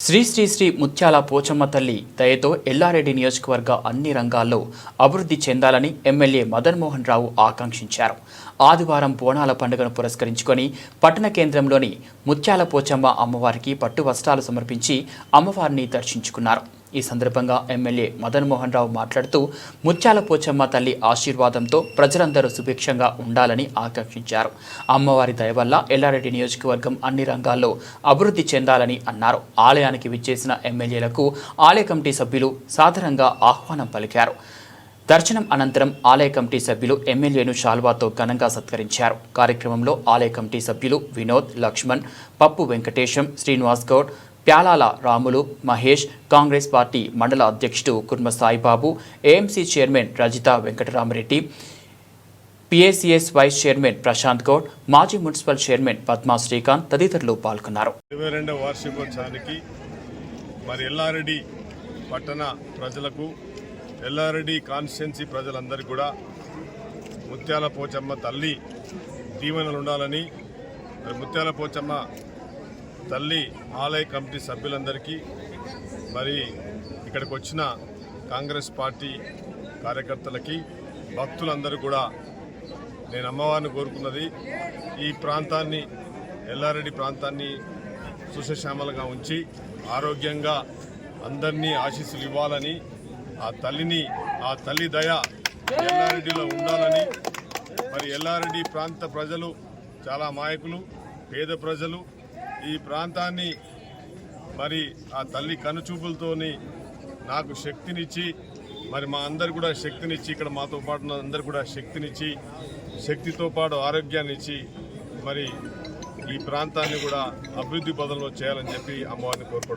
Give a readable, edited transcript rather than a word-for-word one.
శ్రీ శ్రీ శ్రీ ముత్యాల పోచమ్మ తల్లి దయతో ఎల్లారెడ్డి నియోజకవర్గ అన్ని రంగాల్లో అభివృద్ధి చెందాలని ఎమ్మెల్యే మదన్ మోహన్ రావు ఆకాంక్షించారు. ఆదివారం బోనాల పండుగను పురస్కరించుకొని పట్టణ కేంద్రంలోని ముత్యాల పోచమ్మ అమ్మవారికి పట్టు వస్త్రాలు సమర్పించి అమ్మవారిని దర్శించుకున్నారు. ఈ సందర్భంగా ఎమ్మెల్యే మదన్ మోహన్ రావు మాట్లాడుతూ ముత్యాల పోచమ్మ తల్లి ఆశీర్వాదంతో ప్రజలందరూ సుభిక్షంగా ఉండాలని ఆకాంక్షించారు. అమ్మవారి దయ వల్ల ఎల్లారెడ్డి నియోజకవర్గం అన్ని రంగాల్లో అభివృద్ధి చెందాలని అన్నారు. ఆలయానికి విచ్చేసిన ఎమ్మెల్యేలకు ఆలయ కమిటీ సభ్యులు సాదరంగా ఆహ్వానం పలికారు. దర్శనం అనంతరం ఆలయ కమిటీ సభ్యులు ఎమ్మెల్యేను శాల్వాతో ఘనంగా సత్కరించారు. కార్యక్రమంలో ఆలయ కమిటీ సభ్యులు వినోద్, లక్ష్మణ్, పప్పు వెంకటేశం, శ్రీనివాస్ గౌడ్, ప్యాలాల రాములు, మహేష్, కాంగ్రెస్ పార్టీ మండల అధ్యక్షుడు Kurma Saibaba, AMC chairman Rajitha Venkataramareddy, PACS vice chairman Prashanth Goud, మాజీ మున్సిపల్ చైర్మన్ పద్మా శ్రీకాంత్ తదితరులు పాల్గొన్నారు. 22వ వార్షికోత్సవానికి ఎల్లారెడ్డి పట్టణ ప్రజలకు, ఎల్లారెడ్డి కాన్స్టిట్యున్సీ ప్రజలందరికీ కూడా ముత్యాల పోచమ్మ తల్లి దీవెనలు ఉండాలని, ముత్యాల పోచమ్మ తల్లి ఆలయ కమిటీ సభ్యులందరికీ, ఇక్కడికి వచ్చిన కాంగ్రెస్ పార్టీ కార్యకర్తలకి, భక్తులందరూ కూడా నేను అమ్మవారిని కోరుకున్నది ఈ ప్రాంతాన్ని, ఎల్లారెడ్డి ప్రాంతాన్ని సుశశ్యామలంగా ఉంచి ఆరోగ్యంగా అందరినీ ఆశీస్సులు ఇవ్వాలని, ఆ తల్లి దయ ఎల్లారెడ్డిలో ఉండాలని. ఎల్లారెడ్డి ప్రాంత ప్రజలు చాలా అమాయకులు, పేద ప్రజలు. ఈ ప్రాంతాన్ని ఆ తల్లి కనుచూపులతోని నాకు శక్తినిచ్చి, మా అందరు కూడా శక్తినిచ్చి, ఇక్కడ మాతో పాటు అందరు కూడా శక్తినిచ్చి, శక్తితో పాటు ఆరోగ్యాన్ని ఇచ్చి ఈ ప్రాంతాన్ని కూడా అభివృద్ధి పదంలో చేయాలని చెప్పి అమ్మవారిని కోరుకుంటున్నాను.